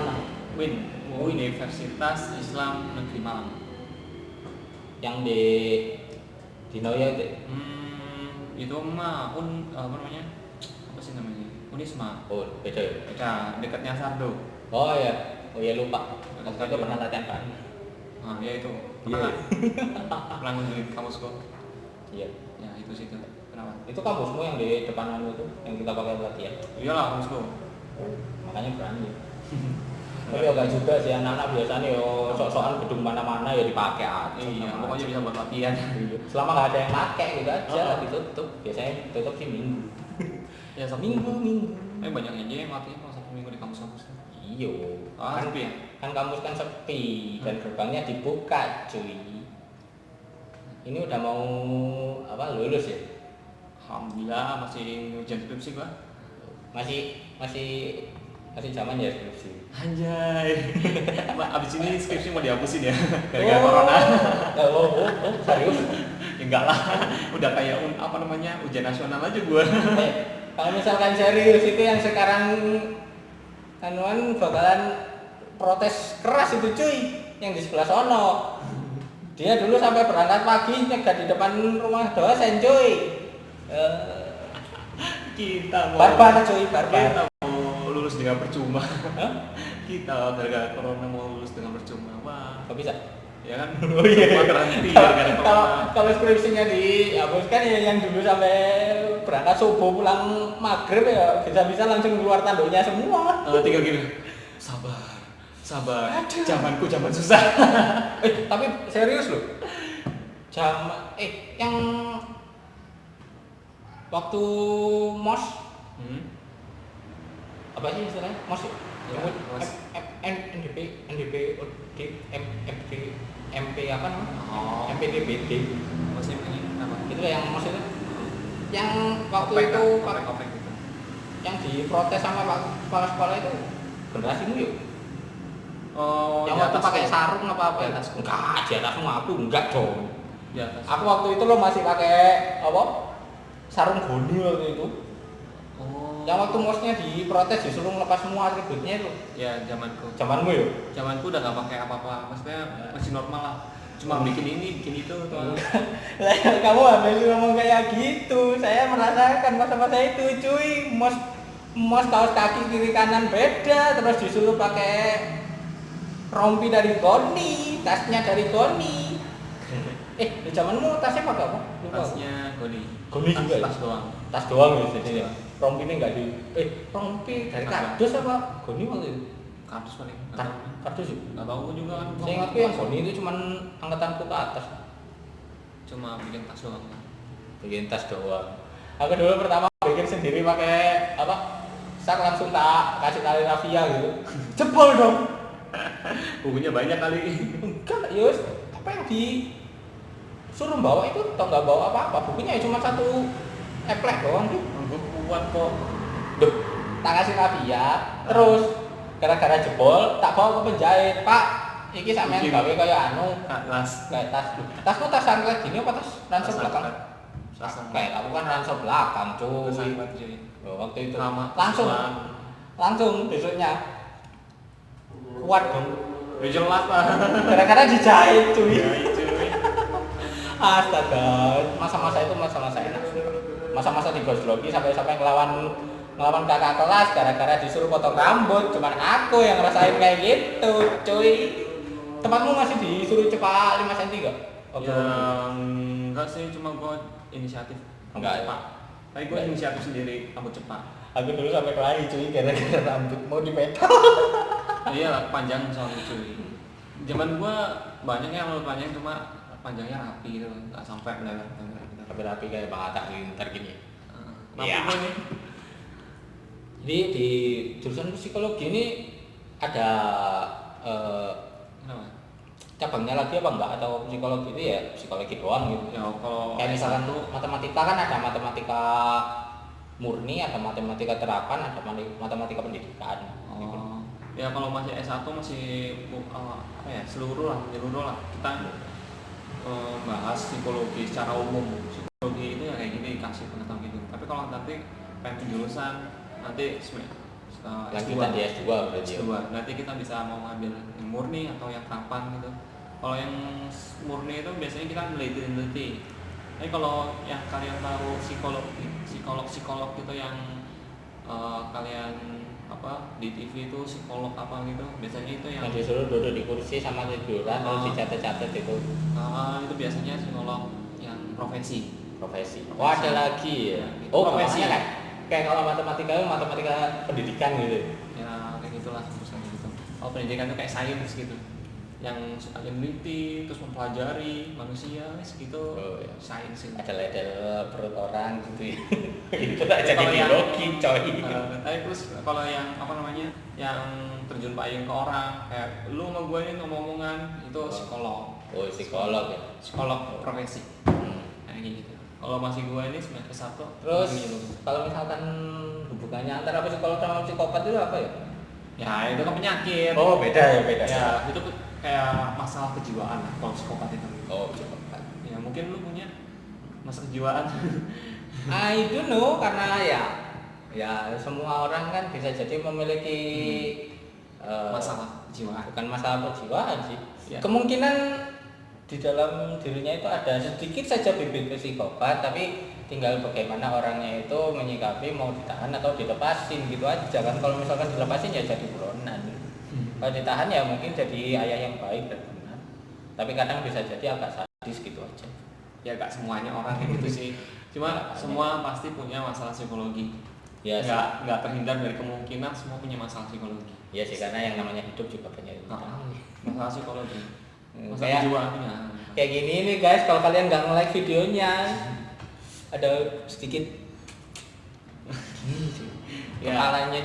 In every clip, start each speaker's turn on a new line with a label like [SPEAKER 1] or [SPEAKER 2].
[SPEAKER 1] mana?
[SPEAKER 2] Win, Universitas Islam Negeri Malang.
[SPEAKER 1] Yang di Noya itu.
[SPEAKER 2] Itu mah apa namanya? Apa sih namanya? Unisma.
[SPEAKER 1] Oh, beda ya?
[SPEAKER 2] Beda, dekatnya Sardo.
[SPEAKER 1] Oh ya, lupa. Waktu itu pernah latihan kan?
[SPEAKER 2] Nah, ya itu. Pernah
[SPEAKER 1] Iya.
[SPEAKER 2] nggak? Pernah ngunjungin kampusku?
[SPEAKER 1] Iya.
[SPEAKER 2] Ya, itu situ. Kenapa?
[SPEAKER 1] Itu kampusmu yang di depan itu, yang kita pakai latihan.
[SPEAKER 2] Iyalah, kampusku.
[SPEAKER 1] Makanya berani. Tapi agak juga sih anak-anak biasanya yo sok-sokan gedung mana-mana ya dipakai aja.
[SPEAKER 2] Iya, pokoknya bisa buat latihan.
[SPEAKER 1] Selama nggak ada yang pakai gitu aja ditutup. Biasanya tutup sih minggu.
[SPEAKER 2] Ya, Sabtu.
[SPEAKER 1] Minggu.
[SPEAKER 2] Banyak aja yang latihan kalau Sabtu Minggu di kampus-kampus.
[SPEAKER 1] Iya.
[SPEAKER 2] Kan sepi ya?
[SPEAKER 1] Kan kampus kan sepi dan gerbangnya dibuka, cuy. Ini udah mau lulus ya?
[SPEAKER 2] Alhamdulillah masih ujian skripsi gua.
[SPEAKER 1] Masih zaman ya skripsi.
[SPEAKER 2] Anjay. Abis ini skripsi mau dihapusin ya gara-gara corona.
[SPEAKER 1] Serius?
[SPEAKER 2] Enggak lah. Udah kayak ujian nasional aja gua.
[SPEAKER 1] Kalau misalkan serius itu yang sekarang bakalan protes keras itu cuy, yang di sebelah sono. Dia dulu sampai berangkat pagi nyegat di depan rumah dosen cuy.
[SPEAKER 2] Kita
[SPEAKER 1] barbar cuy, barbar.
[SPEAKER 2] Kita mau lulus dengan percuma. Kita gara-gara corona mau lulus dengan percuma. Wah,
[SPEAKER 1] Kok bisa?
[SPEAKER 2] ya kan?
[SPEAKER 1] Oh iya.
[SPEAKER 2] Semua terhenti gara-gara corona.
[SPEAKER 1] Kalau skripsinya dihapuskan ya yang dulu sampai berangkat subuh pulang maghrib ya bisa-bisa langsung keluar tanduknya semua.
[SPEAKER 2] Tinggal gini. Sabar. Zamanku zaman susah.
[SPEAKER 1] Tapi serius loh. Yang waktu MOS apa sih istilahnya? MOS ya?
[SPEAKER 2] MOS.
[SPEAKER 1] NDP, MP apa namanya?
[SPEAKER 2] Oh.
[SPEAKER 1] MPDBD.
[SPEAKER 2] Masih ini apa?
[SPEAKER 1] Itu yang MOS itu. Yang waktu
[SPEAKER 2] Opek,
[SPEAKER 1] itu
[SPEAKER 2] opek gitu.
[SPEAKER 1] yang diprotes sama Pak Kepala Sekolah itu generasimu yuk.
[SPEAKER 2] Oh,
[SPEAKER 1] yang waktu pakai sarung apa?
[SPEAKER 2] Di atasku.
[SPEAKER 1] Enggak, di atasmu aku enggak dong.
[SPEAKER 2] Di atas.
[SPEAKER 1] Aku waktu itu lo masih pakai sarung goni waktu itu.
[SPEAKER 2] Oh.
[SPEAKER 1] Yang waktu MOS-nya diprotes disuruh ngelepas semua atributnya itu.
[SPEAKER 2] Ya, zamanku.
[SPEAKER 1] Zamanmu ya?
[SPEAKER 2] Zamanku udah nggak pakai apa-apa. Maksudnya masih normal lah. Cuma bikin ini, bikin itu tuh.
[SPEAKER 1] Lah kamu habis ngomong kayak gitu. Saya merasakan masa-masa itu, cuy. MOS kaos kaki kiri kanan beda, terus disuruh pakai rompi dari Goni, tasnya dari Goni. Di zamanmu tasnya pakai apa? Lupa.
[SPEAKER 2] Tasnya Goni.
[SPEAKER 1] Goni juga.
[SPEAKER 2] Tas doang.
[SPEAKER 1] Tas doang ya jadinya. Rompi ini enggak rompi dari kardus apa? Goni waktu itu.
[SPEAKER 2] Kardus paling.
[SPEAKER 1] Kardus ya?
[SPEAKER 2] Nggak tahu juga kan.
[SPEAKER 1] Saya ingatku yang Goni itu cuman angkatanku ke atas.
[SPEAKER 2] Cuma bikin tas doang.
[SPEAKER 1] Bikin tas doang. Aku dulu pertama bikin sendiri pakai sak langsung tak kasih tali rafia gitu. Jebol dong.
[SPEAKER 2] Bukunya banyak kali.
[SPEAKER 1] Enggak, Yus. Apa yang disuruh bawa itu tau nggak bawa apa-apa. Bukunya ya cuma satu eplek doang tuh.
[SPEAKER 2] Gue kuat kok.
[SPEAKER 1] Duh, tak kasih rafia. Terus gara-gara jebol tak bawa ke penjahit. Pak, iki sampean gawe kaya
[SPEAKER 2] Tas.
[SPEAKER 1] kayak tas. Tasmu tas sangklet gini apa tas ransel belakang? Kayak kamu kan ransel belakang, cuy. Waktu itu langsung besoknya kuat dong.
[SPEAKER 2] Jelas lah.
[SPEAKER 1] Gara-gara dijahit cuy.
[SPEAKER 2] Cuy.
[SPEAKER 1] Astaga, masa-masa itu masa-masa enak. Masa-masa digosloki sampai ngelawan kakak kelas gara-gara disuruh potong rambut. Cuman aku yang ngerasain kayak gitu, cuy. Tempatmu masih disuruh cepat 5 cm enggak?
[SPEAKER 2] Enggak sih, cuma gue inisiatif.
[SPEAKER 1] Enggak,
[SPEAKER 2] Pak. Tapi gue inisiatif sendiri, rambut cepat.
[SPEAKER 1] Aku dulu sampai kelahi cuy gara-gara rambut mau dipetal.
[SPEAKER 2] Iya, panjang soalnya cuy. Zaman gue banyak yang rambut panjang, cuma panjangnya rapi gitu, nggak sampai melebar.
[SPEAKER 1] Rapi kayak Bang Atta ntar gini.
[SPEAKER 2] Iya.
[SPEAKER 1] Jadi di jurusan psikologi ini ada
[SPEAKER 2] Kenapa?
[SPEAKER 1] cabangnya lagi apa enggak, atau psikologi itu ya psikologi doang gitu.
[SPEAKER 2] Ya kalau
[SPEAKER 1] Kayak misalkan tuh matematika kan ada matematika murni, ada matematika terapan, ada matematika pendidikan. Gitu.
[SPEAKER 2] Ya kalau masih S1 masih seluruh lah kita bahas psikologi secara umum. Psikologi itu ya kayak gini, kasih pengetahuan gitu. Tapi kalau nanti pengen jurusan nanti
[SPEAKER 1] lanjutan di S2 berarti.
[SPEAKER 2] S2. Nanti kita bisa mau ngambil yang murni atau yang terapan gitu. Kalau yang murni itu biasanya kita meneliti. Tapi kalau yang kalian tahu psikolog gitu yang kalian apa di TV itu psikolog apa gitu, biasanya itu yang
[SPEAKER 1] disuruh duduk di kursi sama tiduran terus dicatat-catat itu.
[SPEAKER 2] Itu biasanya psikolog yang profesi.
[SPEAKER 1] Oh, ada lagi ya. Oh, profesi kan? Kayak kalau matematika pendidikan gitu.
[SPEAKER 2] Ya kayak gitulah misalnya gitu. Oh, pendidikan itu kayak sains gitu. Yang suka meneliti, terus mempelajari manusia, gitu.
[SPEAKER 1] Oh, iya.
[SPEAKER 2] Sains itu.
[SPEAKER 1] Ada ledel perut orang gitu ya. Itu tak jadi biologi coy.
[SPEAKER 2] Tapi terus kalau yang apa namanya, yang terjun payung ke orang, kayak lu sama gue ini ngomong-ngomongan, itu psikolog.
[SPEAKER 1] Oh, psikolog ya.
[SPEAKER 2] Psikolog profesi. Kayak gitu. Kalau masih gue ini semester 1.
[SPEAKER 1] Terus kalau misalkan hubungannya antara psikolog sama psikopat itu apa ya?
[SPEAKER 2] Ya itu kan penyakit.
[SPEAKER 1] Oh, beda.
[SPEAKER 2] Ya itu kayak masalah kejiwaan lah kalau psikopat itu.
[SPEAKER 1] Oh, psikopat.
[SPEAKER 2] Ya mungkin lu punya masalah kejiwaan.
[SPEAKER 1] I don't know, karena ya semua orang kan bisa jadi memiliki
[SPEAKER 2] masalah kejiwaan.
[SPEAKER 1] Bukan masalah kejiwaan sih.
[SPEAKER 2] Ya.
[SPEAKER 1] Kemungkinan di dalam dirinya itu ada sedikit saja bibit psikopat, tapi tinggal bagaimana orangnya itu menyikapi, mau ditahan atau dilepasin gitu aja kan. Kalau misalkan dilepasin ya jadi buronan. Kalau ditahan ya mungkin jadi ayah yang baik dan benar. Tapi kadang bisa jadi agak sadis gitu aja.
[SPEAKER 2] Ya gak semuanya orang kayak gitu sih. Cuma semua pasti punya masalah psikologi.
[SPEAKER 1] Ya,
[SPEAKER 2] nggak terhindar dari kemungkinan semua punya masalah psikologi.
[SPEAKER 1] Iya sih, karena yang namanya hidup juga banyak
[SPEAKER 2] masalah psikologi. Masalah
[SPEAKER 1] Kayak
[SPEAKER 2] kejiwaannya.
[SPEAKER 1] Kayak gini nih guys, kalau kalian nggak nge-like videonya, ada sedikit kepalanya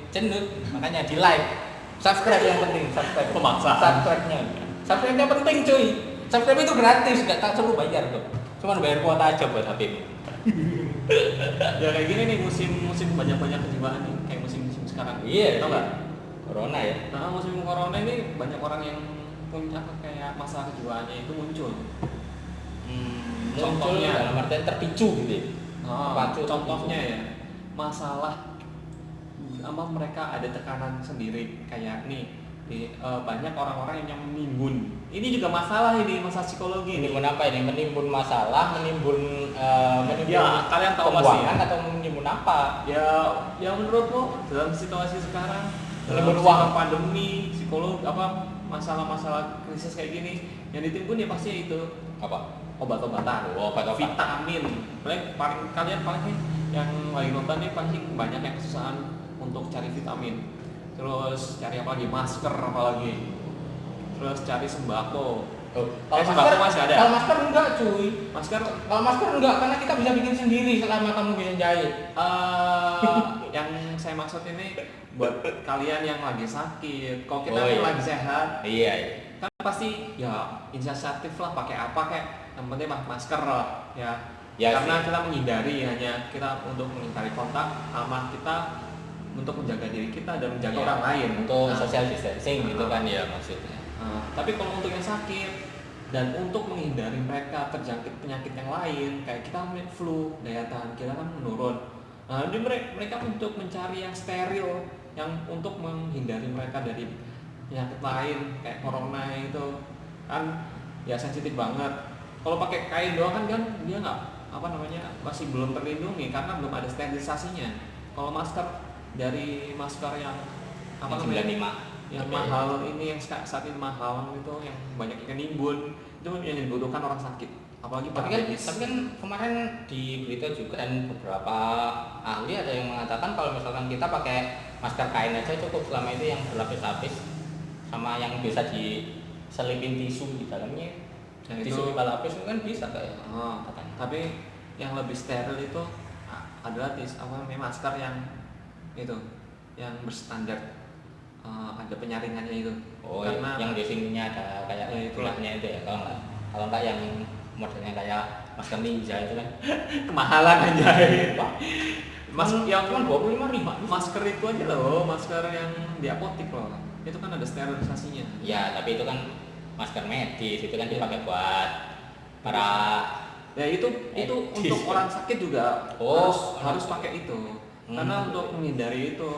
[SPEAKER 1] cenut, makanya di like, subscribe yang penting, subscribe-nya penting cuy. Subscribe itu gratis, nggak tak perlu bayar kok, cuma bayar kuota aja buat HP.
[SPEAKER 2] Ya kayak gini nih musim banyak kejiwaan nih, kayak musim sekarang.
[SPEAKER 1] Iya.
[SPEAKER 2] Tahu nggak?
[SPEAKER 1] Corona ya.
[SPEAKER 2] Nah, musim corona ini banyak orang yang punya kayak masalah kejiwaannya itu muncul.
[SPEAKER 1] Contohnya dalam artian terpicu gitu.
[SPEAKER 2] Contohnya ya, masalah mereka ada tekanan sendiri, kayak nih banyak orang-orang yang menimbun. Ini juga masalah, ini masalah psikologi.
[SPEAKER 1] Menimbun apa ini? Menimbun masalah, menimbun
[SPEAKER 2] ya, kalian tahu pasti ya?
[SPEAKER 1] Atau menimbun apa?
[SPEAKER 2] Ya menurut lo dalam situasi sekarang,
[SPEAKER 1] menimbun
[SPEAKER 2] uang pandemi, psikologi masalah-masalah krisis kayak gini, yang ditimbun ya pasti itu
[SPEAKER 1] apa?
[SPEAKER 2] Obat-obatan, vitamin. Kalian paling yang lagi nonton nih pasti banyak yang kesusahan untuk cari vitamin. Terus cari apa lagi? Masker apalagi. Terus cari sembako.
[SPEAKER 1] Sembako
[SPEAKER 2] masih ada.
[SPEAKER 1] Kalau masker enggak cuy. Kalau masker enggak, karena kita bisa bikin sendiri selama kamu bisa jahit.
[SPEAKER 2] Yang saya maksud ini buat kalian yang lagi sakit. Kalau kita lagi sehat,
[SPEAKER 1] iya.
[SPEAKER 2] Kan pasti ya inisiatif lah, pakai apa kayak yang penting masker lah ya. Karena kita menghindari kita untuk menghindari kontak sama kita, untuk menjaga diri kita dan menjaga orang lain,
[SPEAKER 1] untuk social distancing gitu kan ya maksudnya.
[SPEAKER 2] Tapi kalau untuk yang sakit dan untuk menghindari mereka terjangkit penyakit yang lain, kayak kita flu, daya tahan kita kan menurun. Jadi mereka untuk mencari yang steril, yang untuk menghindari mereka dari penyakit lain kayak corona itu kan ya sensitif banget. Kalau pakai kain doang kan dia nggak masih belum terlindungi karena belum ada sterilisasinya. Kalau masker dari masker yang
[SPEAKER 1] 95
[SPEAKER 2] yang mahal ini, yang saat ini mahal itu, yang banyak ikan nimbun, itu yang dibutuhkan orang sakit, apalagi para medis.
[SPEAKER 1] Tapi kan kemarin di berita juga dan beberapa ahli ada yang mengatakan kalau misalkan kita pakai masker kain aja cukup, selama itu yang berlapis-lapis sama yang bisa diselipin tisu di dalamnya. Tisu lapis itu kan bisa kayak.
[SPEAKER 2] Tapi yang lebih steril itu adalah masker yang itu yang berstandar, ada penyaringannya itu.
[SPEAKER 1] Karena yang di sininya ada kayak tulahnya itu ya. Kalau enggak yang modelnya kayak masker ninja itu kan
[SPEAKER 2] kemahalan aja.
[SPEAKER 1] Yang cuma 25.000.
[SPEAKER 2] Masker itu aja loh, masker yang di apotik loh. Itu kan ada sterilisasinya.
[SPEAKER 1] Ya, tapi itu kan masker medis, itu kan dipakai buat para
[SPEAKER 2] itu untuk orang sakit juga harus pakai itu. Karena untuk menghindari itu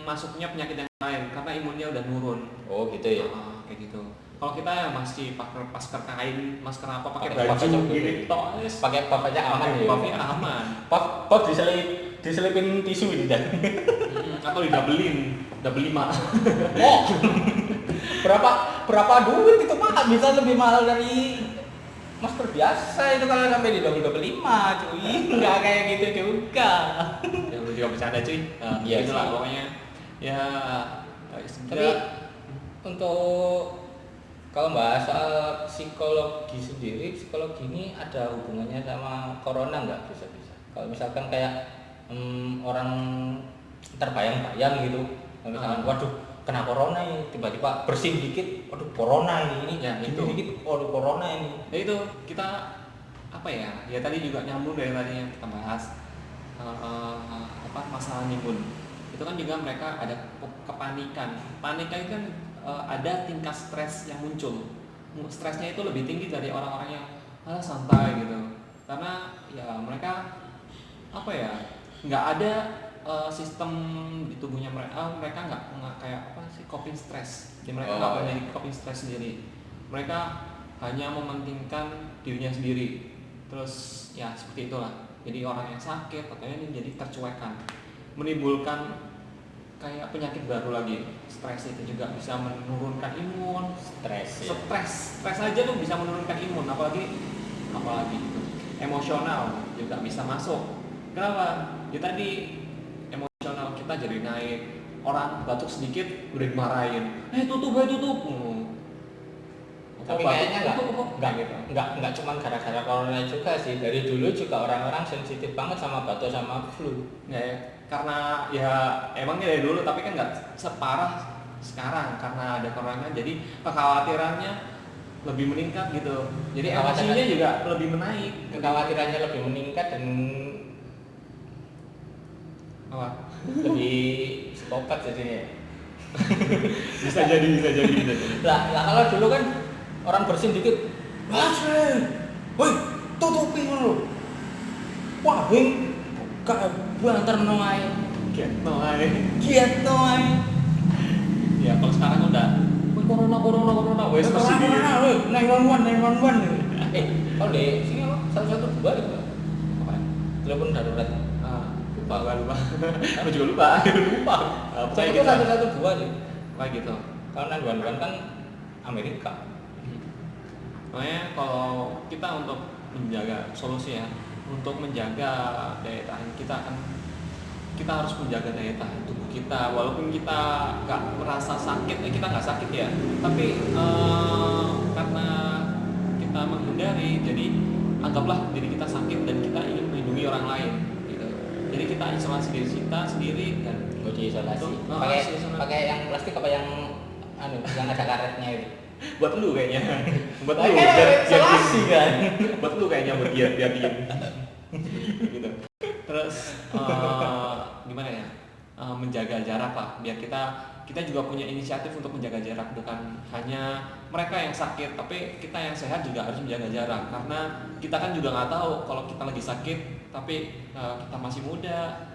[SPEAKER 2] masuknya penyakit yang lain karena imunnya udah nurun.
[SPEAKER 1] Oh gitu ya.
[SPEAKER 2] Kayak gitu. Kalau kita ya masih pakai masker kain, masker apa, pakai
[SPEAKER 1] Pakai
[SPEAKER 2] baju
[SPEAKER 1] buff aja.
[SPEAKER 2] gini, tok
[SPEAKER 1] Pakai buff aja aman ya.
[SPEAKER 2] buffnya aman.
[SPEAKER 1] Buff diselipin tisu ini dan.
[SPEAKER 2] Atau didabelin, double 5.
[SPEAKER 1] Oh. berapa duit itu Pak? Bisa lebih mahal dari masker biasa itu kalau sampai di double 5 cuy. Enggak kayak gitu juga.
[SPEAKER 2] Yang lu juga bercanda cuy.
[SPEAKER 1] Iya
[SPEAKER 2] Itulah
[SPEAKER 1] sih.
[SPEAKER 2] pokoknya. Ya
[SPEAKER 1] Tapi untuk kalau bahas soal psikologi sendiri, psikologi ini ada hubungannya sama corona nggak bisa-bisa? Kalau misalkan kayak orang terbayang-bayang gitu, kalau misalkan waduh kena corona ini, tiba-tiba bersin dikit, waduh corona ini
[SPEAKER 2] Ya,
[SPEAKER 1] gini
[SPEAKER 2] itu.
[SPEAKER 1] dikit, waduh corona ini.
[SPEAKER 2] Ya itu kita apa ya? Ya tadi juga nyambung dari tadi yang kita bahas masalah imun. Itu kan juga mereka ada kepanikan. Panikan itu kan ada tingkat stres yang muncul. Stresnya itu lebih tinggi dari orang-orang yang santai gitu. Karena ya mereka apa ya? Nggak ada sistem di tubuhnya mereka. Mereka nggak kayak apa sih coping stress. Jadi mereka nggak punya coping stress sendiri. Mereka hanya mementingkan dirinya sendiri. Terus ya seperti itulah. Jadi orang yang sakit katanya ini jadi tercuekan, menimbulkan kayak penyakit baru lagi. Stres itu juga bisa menurunkan imun. Stres aja tuh bisa menurunkan imun, apalagi gitu. Emosional juga bisa masuk. Kenapa? Ya tadi emosional kita jadi naik. Orang batuk sedikit udah dimarahin. Tutup.
[SPEAKER 1] Tapi kayaknya nggak cuma gara-gara corona juga sih. Dari dulu juga orang-orang sensitif banget sama batuk sama flu.
[SPEAKER 2] Ya, karena ya emangnya dari dulu, tapi kan nggak separah sekarang karena ada corona. Jadi kekhawatirannya lebih meningkat gitu. Jadi emosinya juga lebih menaik.
[SPEAKER 1] Kekhawatirannya lebih meningkat dan
[SPEAKER 2] Apa?
[SPEAKER 1] lebih psikopat jadinya.
[SPEAKER 2] bisa jadi.
[SPEAKER 1] Lah kalau dulu kan orang bersin dikit, woi tutupin dulu. Wah, wing, gak banter noai. Giat noai.
[SPEAKER 2] Ya kalau sekarang udah, corona, wes masih di.
[SPEAKER 1] Corona, 911. Kalau di sini apa? 112 gitu.
[SPEAKER 2] Apa?
[SPEAKER 1] Telepon darurat.
[SPEAKER 2] Lupa. Aku juga lupa.
[SPEAKER 1] Saya itu 112 sih.
[SPEAKER 2] Kayak gitu.
[SPEAKER 1] Kalau 911 kan Amerika.
[SPEAKER 2] Makanya kalau kita untuk menjaga solusi ya, untuk menjaga daya tahan kita kan, kita harus menjaga daya tahan tubuh kita. Walaupun kita nggak merasa sakit, kita nggak sakit ya, tapi karena kita menghindari, jadi anggaplah diri kita sakit dan kita ingin melindungi orang lain gitu. Jadi kita isolasi diri kita sendiri dan
[SPEAKER 1] diisolasi. Pakai yang plastik apa yang yang ada karetnya itu.
[SPEAKER 2] Buat lu kayaknya. Buat lu
[SPEAKER 1] isolasi kan.
[SPEAKER 2] Buat lu kayaknya buat biar diem. Gitu. Terus gimana ya? Menjaga jarak lah, biar kita juga punya inisiatif untuk menjaga jarak, bukan hanya mereka yang sakit, tapi kita yang sehat juga harus menjaga jarak, karena kita kan juga nggak tahu kalau kita lagi sakit, tapi kita masih muda,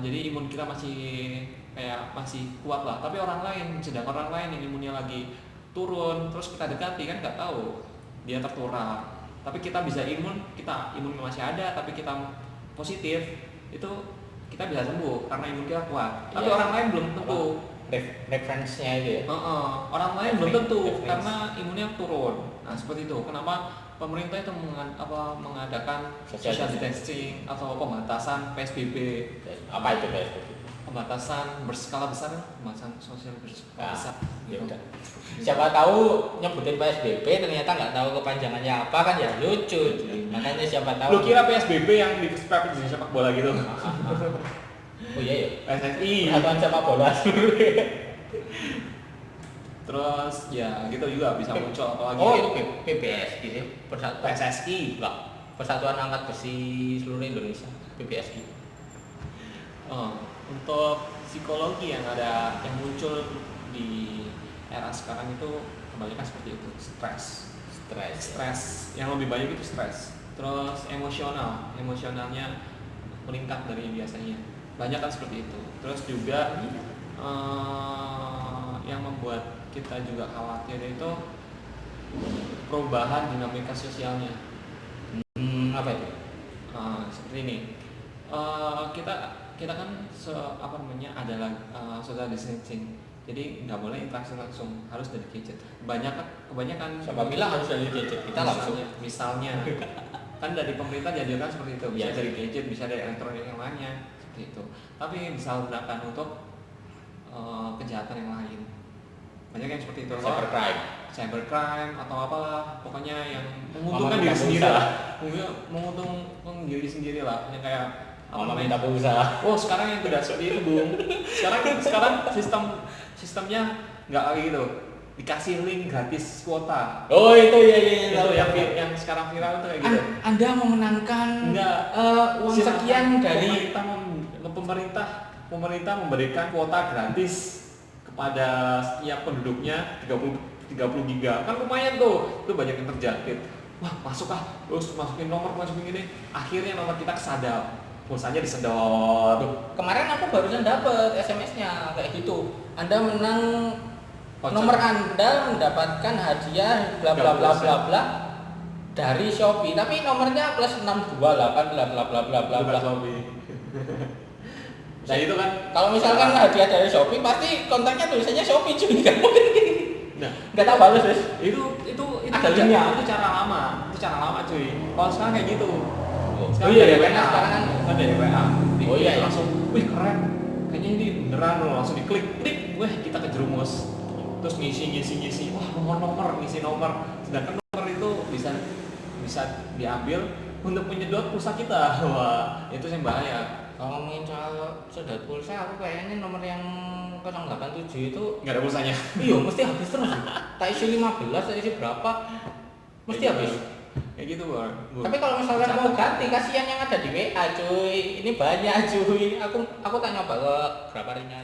[SPEAKER 2] jadi imun kita masih kuat lah, tapi sedang orang lain yang imunnya lagi turun, terus kita dekati kan nggak tahu dia tertular, tapi kita bisa imun masih ada, tapi kita positif, itu kita bisa sembuh karena imun kita kuat. Tapi orang lain belum tentu.
[SPEAKER 1] Referensinya itu ya.
[SPEAKER 2] Orang lain belum tentu karena imunnya turun. Nah seperti itu. Kenapa pemerintah itu mengadakan social distancing atau pembatasan PSBB?
[SPEAKER 1] Apa itu PSBB?
[SPEAKER 2] Pembatasan berskala besar, pembatasan sosial berskala besar.
[SPEAKER 1] Ya udah. Siapa tahu nyebutin PSBB ternyata nggak tahu kepanjangannya apa kan ya lucu. Makanya siapa tahu.
[SPEAKER 2] Lu kira PSBB yang di sepak bola gitu?
[SPEAKER 1] Oh iya ya.
[SPEAKER 2] PSSI.
[SPEAKER 1] Persatuan sepak bola.
[SPEAKER 2] Terus ya gitu juga bisa muncul apalagi.
[SPEAKER 1] Oh itu PBSI sih.
[SPEAKER 2] PSSI.
[SPEAKER 1] Persatuan Angkat Besi Seluruh Indonesia. PBSI.
[SPEAKER 2] Untuk psikologi yang muncul di era sekarang itu kebanyakan seperti itu, stres yang lebih banyak itu stres, terus emosionalnya meningkat dari biasanya. banyak kan seperti itu. Terus juga yang membuat kita juga khawatir itu perubahan dinamika sosialnya.
[SPEAKER 1] Apa itu?
[SPEAKER 2] Seperti ini, kita kita kan adalah social distancing, jadi nggak boleh interaksi langsung, harus dari gadget. Kebanyakan
[SPEAKER 1] Siapa bilang harus dari gadget, kita langsung.
[SPEAKER 2] Misalnya kan dari pemerintah diajarkan seperti itu, bisa
[SPEAKER 1] Iya.
[SPEAKER 2] dari gadget, bisa dari elektronik yang lainnya seperti itu, tapi bisa gunakan untuk kejahatan yang lain. Banyak yang seperti itu, cybercrime atau apalah, pokoknya yang menguntungkan diri sendiri lah, menguntungkan diri sendiri lah, yang kayak
[SPEAKER 1] minta pulsa.
[SPEAKER 2] Oh, sekarang yang tidak seperti itu, Bung. Sekarang sistemnya nggak lagi gitu, dikasih link gratis kuota.
[SPEAKER 1] Oh itu ya
[SPEAKER 2] Itu yang sekarang viral itu kayak gitu.
[SPEAKER 1] Anda memenangkan uang sekian dari
[SPEAKER 2] pemerintah memberikan kuota gratis kepada setiap penduduknya 30 giga. Kan lumayan tuh. Itu banyak yang terjangkit. Wah, masuk terus masukin ini. Akhirnya nomor kita kesadap. Pulsanya disedot.
[SPEAKER 1] Kemarin aku barusan dapet SMS-nya kayak gitu. Anda menang
[SPEAKER 2] Voucher.
[SPEAKER 1] nomor Anda mendapatkan hadiah bla bla bla bla bla dari Shopee, tapi nomornya plus 628 bla bla bla bla bla bla.
[SPEAKER 2] Nah itu kan
[SPEAKER 1] kalau misalkan hadiah dari Shopee pasti kontaknya tulisannya Shopee cuy, nggak mungkin.
[SPEAKER 2] Nah,
[SPEAKER 1] nggak tahu balas guys.
[SPEAKER 2] Itu
[SPEAKER 1] ada linknya.
[SPEAKER 2] Itu cara lama cuy. Kalau sekarang kayak gitu.
[SPEAKER 1] Oh iya ya,
[SPEAKER 2] WA.
[SPEAKER 1] sekarang kan
[SPEAKER 2] Dari WA.
[SPEAKER 1] Oh iya, ya.
[SPEAKER 2] Langsung, wih keren. Kayaknya ini beneran loh, langsung diklik, wah kita kejerumus. Terus ngisi, wah ngisi nomor. Sedangkan nomor itu bisa diambil untuk menyedot pulsa kita. Wah, itu yang bahaya.
[SPEAKER 1] Kalau ngomongin soal sedot pulsa, aku kayaknya nomor yang 087 itu
[SPEAKER 2] Nggak ada pulsanya.
[SPEAKER 1] iya mesti habis terus. Tak isi 15, tak isi berapa, mesti habis.
[SPEAKER 2] Kayak gitu, Bang.
[SPEAKER 1] Tapi kalau misalkan mau ganti, kasihan yang ada di WA cuy. Ini banyak cuy. Aku tak nyoba ke berapa ringnya.